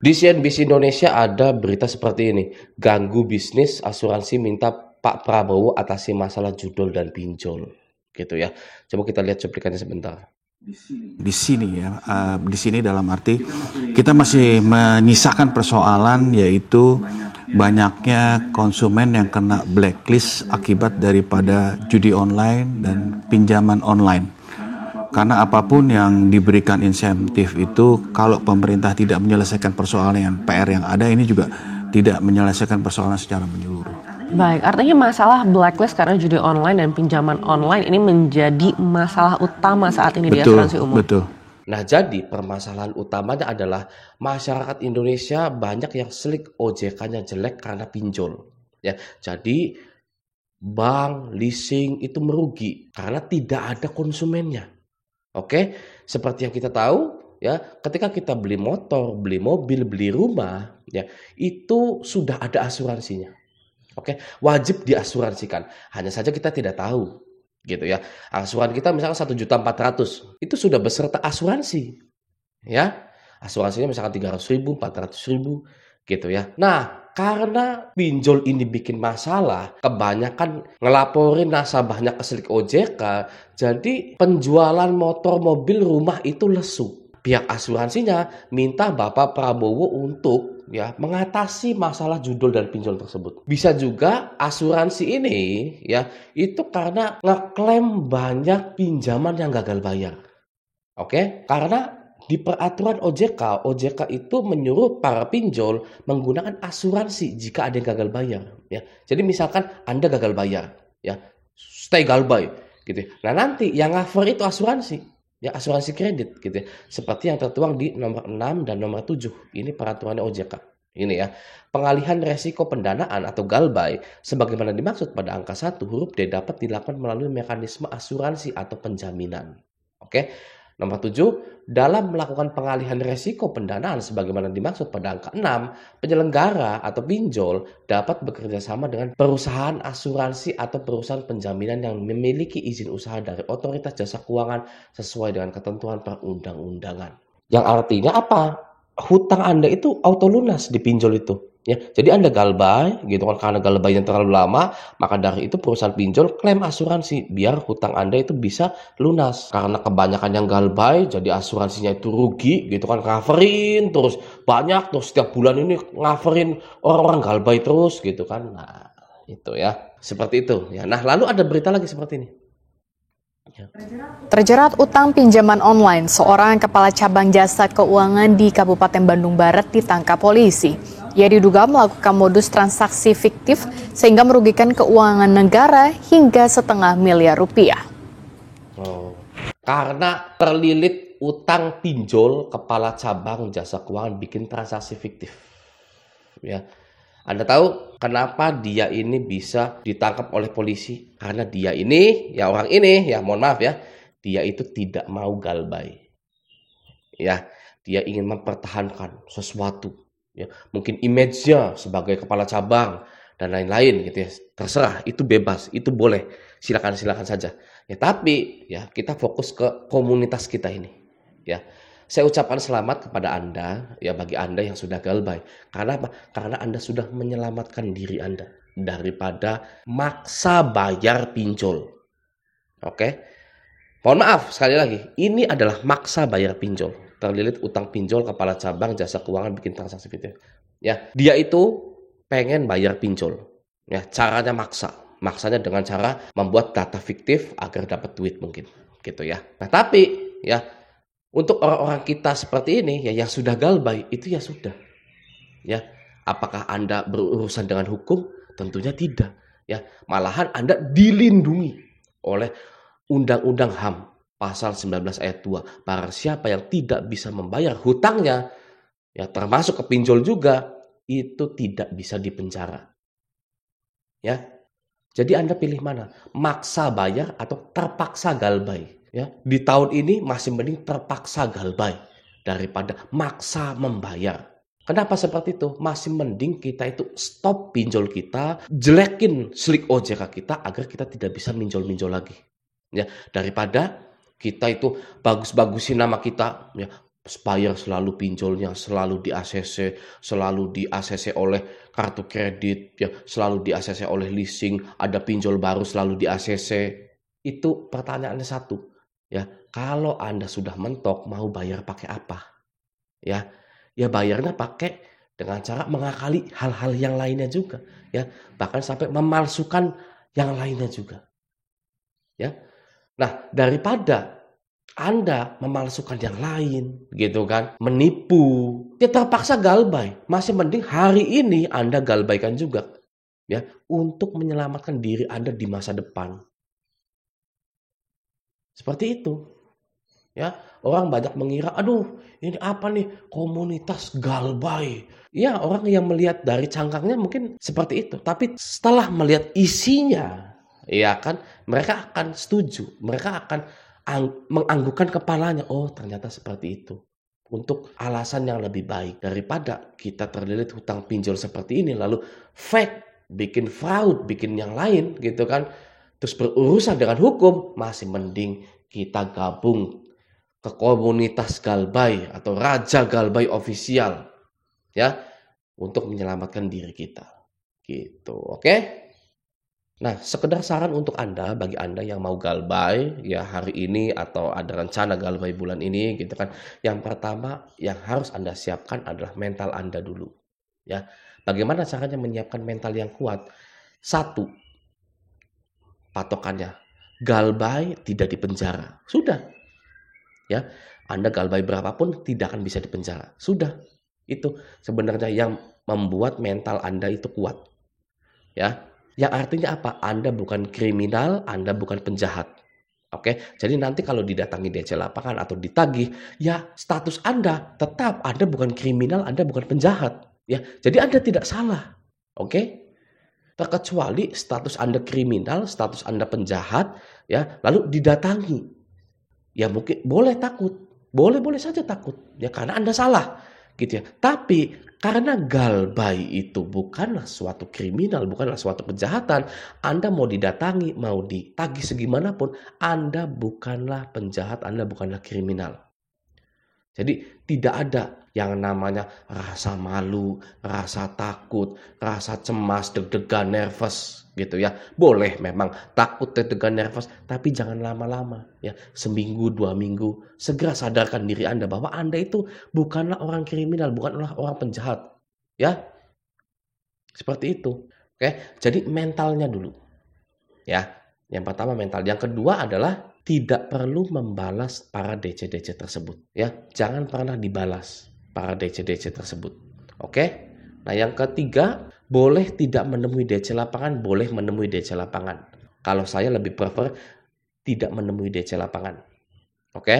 Di CNBC Indonesia ada berita seperti ini, ganggu bisnis asuransi minta Pak Prabowo atasi masalah judul dan pinjol, gitu ya. Coba kita lihat cuplikannya sebentar. Di sini ya, di sini dalam arti kita masih menyisakan persoalan, yaitu banyaknya konsumen yang kena blacklist akibat daripada judi online dan pinjaman online. Karena apapun yang diberikan insentif itu, kalau pemerintah tidak menyelesaikan persoalan PR yang ada, ini juga tidak menyelesaikan persoalan secara menyeluruh. Baik, artinya masalah blacklist karena judi online dan pinjaman online ini menjadi masalah utama saat ini di asuransi umum. Betul. Nah, jadi permasalahan utamanya adalah masyarakat Indonesia banyak yang slick OJK-nya jelek karena pinjol. Ya, jadi bank, leasing itu merugi karena tidak ada konsumennya. Oke, seperti yang kita tahu, ya, ketika kita beli motor, beli mobil, beli rumah, ya, itu sudah ada asuransinya. Oke, wajib diasuransikan. Hanya saja kita tidak tahu, gitu ya. Asuransi kita misalkan 1.400.000, itu sudah beserta asuransi, ya. Asuransinya misalkan 300.000, 400.000, gitu ya. Nah, karena pinjol ini bikin masalah, kebanyakan ngelaporin nasabahnya ke Slik OJK, jadi penjualan motor, mobil, rumah itu lesu. Pihak asuransinya minta Bapak Prabowo untuk mengatasi masalah judul dan pinjol tersebut. Bisa juga asuransi ini itu karena ngeklaim banyak pinjaman yang gagal bayar. Oke? Karena di peraturan OJK itu menyuruh para pinjol menggunakan asuransi jika ada yang gagal bayar. Ya. Jadi misalkan Anda gagal bayar, stay galbay, gitu. Nah nanti yang cover itu asuransi. Asuransi kredit gitu ya. Seperti yang tertuang di nomor 6 dan nomor 7. Ini peraturannya OJK. Ini ya. Pengalihan resiko pendanaan atau galbay sebagaimana dimaksud pada angka 1 huruf D dapat dilakukan melalui mekanisme asuransi atau penjaminan. Oke. Nomor 7, dalam melakukan pengalihan resiko pendanaan sebagaimana dimaksud pada angka 6, penyelenggara atau pinjol dapat bekerja sama dengan perusahaan asuransi atau perusahaan penjaminan yang memiliki izin usaha dari Otoritas Jasa Keuangan sesuai dengan ketentuan perundang-undangan. Yang artinya apa? Hutang Anda itu auto lunas di pinjol itu. Ya, jadi Anda galbay gitu kan, karena galbaynya terlalu lama, maka dari itu perusahaan pinjol klaim asuransi biar hutang Anda itu bisa lunas. Karena kebanyakan yang galbay, jadi asuransinya itu rugi gitu kan, coverin terus banyak, terus setiap bulan ini coverin orang-orang galbay terus gitu kan. Nah, itu ya. Seperti itu ya. Nah, lalu ada berita lagi seperti ini. Terjerat utang pinjaman online, seorang kepala cabang jasa keuangan di Kabupaten Bandung Barat ditangkap polisi. Ia diduga melakukan modus transaksi fiktif sehingga merugikan keuangan negara hingga R500 miliar. Karena terlilit utang pinjol, kepala cabang jasa keuangan bikin transaksi fiktif. Ya. Anda tahu kenapa dia ini bisa ditangkap oleh polisi? Karena dia ini, orang ini, mohon maaf ya, dia itu tidak mau galbay. Ya, dia ingin mempertahankan sesuatu. Ya, mungkin image-nya sebagai kepala cabang dan lain-lain gitu ya. Terserah, itu bebas, itu boleh. Silakan saja. Ya, tapi kita fokus ke komunitas kita ini. Ya. Saya ucapkan selamat kepada Anda, bagi Anda yang sudah galbay. Karena apa? Karena Anda sudah menyelamatkan diri Anda daripada maksa bayar pinjol. Oke? Mohon maaf sekali lagi, ini adalah maksa bayar pinjol. Terlilit utang pinjol, kepala cabang jasa keuangan bikin transaksi fiktif. Ya, dia itu pengen bayar pinjol. Ya, caranya maksa. Maksanya dengan cara membuat data fiktif agar dapat duit mungkin, gitu ya. Nah, tapi untuk orang-orang kita seperti ini yang sudah galbay itu sudah. Ya, apakah Anda berurusan dengan hukum? Tentunya tidak. Ya, malahan Anda dilindungi oleh Undang-Undang HAM pasal 19 ayat 2. Barang siapa yang tidak bisa membayar hutangnya, termasuk ke pinjol juga, itu tidak bisa dipenjara. Ya. Jadi Anda pilih mana? Maksa bayar atau terpaksa galbay? Ya, di tahun ini masih mending terpaksa galbay daripada maksa membayar. Kenapa seperti itu? Masih mending kita itu stop pinjol kita, jelekin Slik OJK kita agar kita tidak bisa minjol-minjol lagi. Ya, daripada kita itu bagus-bagusin nama kita, Supplier selalu pinjolnya selalu di ACC oleh kartu kredit, ya, selalu di ACC oleh leasing, ada pinjol baru selalu di ACC. Itu pertanyaannya satu, ya. Kalau Anda sudah mentok mau bayar pakai apa? Ya, ya bayarnya pakai dengan cara mengakali hal-hal yang lainnya juga, ya. Bahkan sampai memalsukan yang lainnya juga. Ya. Nah, daripada Anda memalsukan yang lain, gitu kan, menipu, ya terpaksa galbay. Masih mending hari ini Anda galbaykan juga, ya, untuk menyelamatkan diri Anda di masa depan. Seperti itu, ya. Orang banyak mengira, aduh, ini apa nih, komunitas galbay. Ya, orang yang melihat dari cangkangnya mungkin seperti itu, tapi setelah melihat isinya, ya kan, mereka akan setuju, mereka akan menganggukkan kepalanya. Oh, ternyata seperti itu. Untuk alasan yang lebih baik daripada kita terlilit hutang pinjol seperti ini, lalu fake, bikin fraud, bikin yang lain gitu kan, terus berurusan dengan hukum, masih mending kita gabung ke komunitas galbay atau Raja Galbay Official, ya, untuk menyelamatkan diri kita gitu. Oke? Nah, sekedar saran untuk Anda, bagi Anda yang mau galbay ya hari ini atau ada rencana galbay bulan ini gitu kan. Yang pertama yang harus Anda siapkan adalah mental Anda dulu, ya. Bagaimana caranya menyiapkan mental yang kuat? Satu, patokannya, galbay tidak dipenjara. Sudah. Ya. Anda galbay berapapun tidak akan bisa dipenjara. Sudah. Itu sebenarnya yang membuat mental Anda itu kuat. Ya. Yang artinya apa? Anda bukan kriminal, Anda bukan penjahat. Oke, jadi nanti kalau didatangi DC lapangan atau ditagih, ya status Anda tetap Anda bukan kriminal, Anda bukan penjahat. Ya, jadi Anda tidak salah. Oke, terkecuali status Anda kriminal, status Anda penjahat, ya, lalu didatangi. Ya mungkin boleh takut, boleh saja takut, ya karena Anda salah, gitu ya. Tapi karena galbay itu bukanlah suatu kriminal, bukanlah suatu kejahatan, Anda mau didatangi, mau ditagih segimanapun, Anda bukanlah penjahat, Anda bukanlah kriminal. Jadi tidak ada yang namanya rasa malu, rasa takut, rasa cemas, deg-degan, nervous gitu ya. Boleh memang takut, deg-degan, nervous, tapi jangan lama-lama ya. Seminggu, 2 minggu, segera sadarkan diri Anda bahwa Anda itu bukanlah orang kriminal, bukanlah orang penjahat. Ya. Seperti itu. Oke, jadi mentalnya dulu. Ya. Yang pertama mental, yang kedua adalah tidak perlu membalas para DC-DC tersebut. Ya, jangan pernah dibalas para DC-DC tersebut. Oke? Nah, yang ketiga, boleh tidak menemui DC lapangan, boleh menemui DC lapangan. Kalau saya lebih prefer tidak menemui DC lapangan. Oke?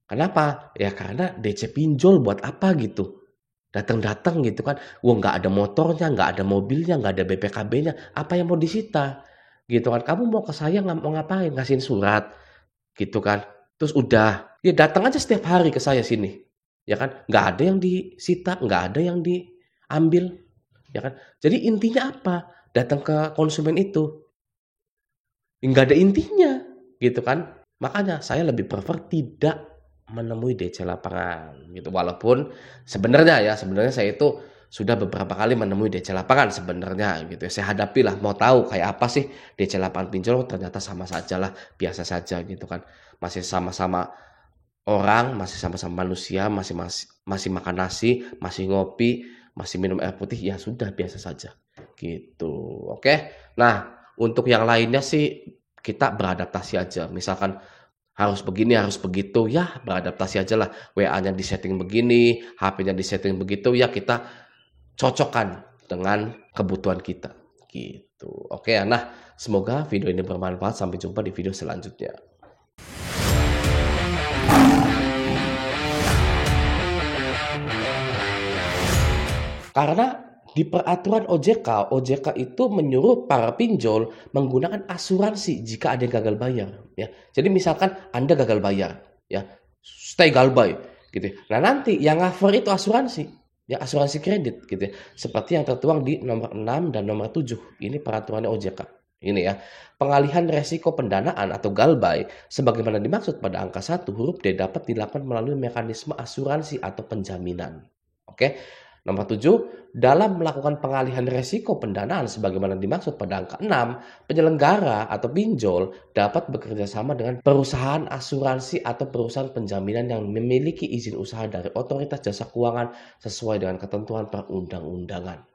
Kenapa? Ya karena DC pinjol buat apa gitu? Datang-datang gitu kan. Wah, nggak ada motornya, nggak ada mobilnya, nggak ada BPKB-nya. Apa yang mau disita? Gitu kan. Kamu mau ke saya mau ngapain? Ngasihin surat. Gitu kan. Terus udah. Ya datang aja setiap hari ke saya sini. Ya kan. Nggak ada yang disita. Nggak ada yang diambil. Ya kan. Jadi intinya apa? Datang ke konsumen itu. Nggak ada intinya. Gitu kan. Makanya saya lebih prefer tidak menemui DC lapangan. Gitu. Walaupun sebenarnya saya itu sudah beberapa kali menemui DC lapangan sebenarnya gitu. Saya hadapilah, mau tahu kayak apa sih DC lapangan pinjol, ternyata sama saja lah, biasa saja gitu kan. Masih sama-sama orang, masih sama-sama manusia, masih makan nasi, masih ngopi, masih minum air putih, ya sudah biasa saja gitu. Oke. Nah, untuk yang lainnya sih kita beradaptasi aja. Misalkan harus begini, harus begitu, ya beradaptasi aja lah. WA-nya disetting begini, HP-nya disetting begitu, ya kita cocokkan dengan kebutuhan kita gitu. Oke ya, nah semoga video ini bermanfaat. Sampai jumpa di video selanjutnya. Karena di peraturan OJK itu menyuruh para pinjol menggunakan asuransi jika ada yang gagal bayar ya. Jadi misalkan Anda gagal bayar ya, stay galbay gitu. Nah nanti yang cover itu asuransi. Ya, asuransi kredit gitu ya. Seperti yang tertuang di nomor 6 dan nomor 7. Ini peraturannya OJK Ini ya, pengalihan resiko pendanaan atau galbay sebagaimana dimaksud pada angka 1 huruf D dapat dilakukan melalui mekanisme asuransi atau penjaminan. Oke. Nomor 7, dalam melakukan pengalihan resiko pendanaan sebagaimana dimaksud pada angka 6, penyelenggara atau pinjol dapat bekerja sama dengan perusahaan asuransi atau perusahaan penjaminan yang memiliki izin usaha dari Otoritas Jasa Keuangan sesuai dengan ketentuan perundang-undangan.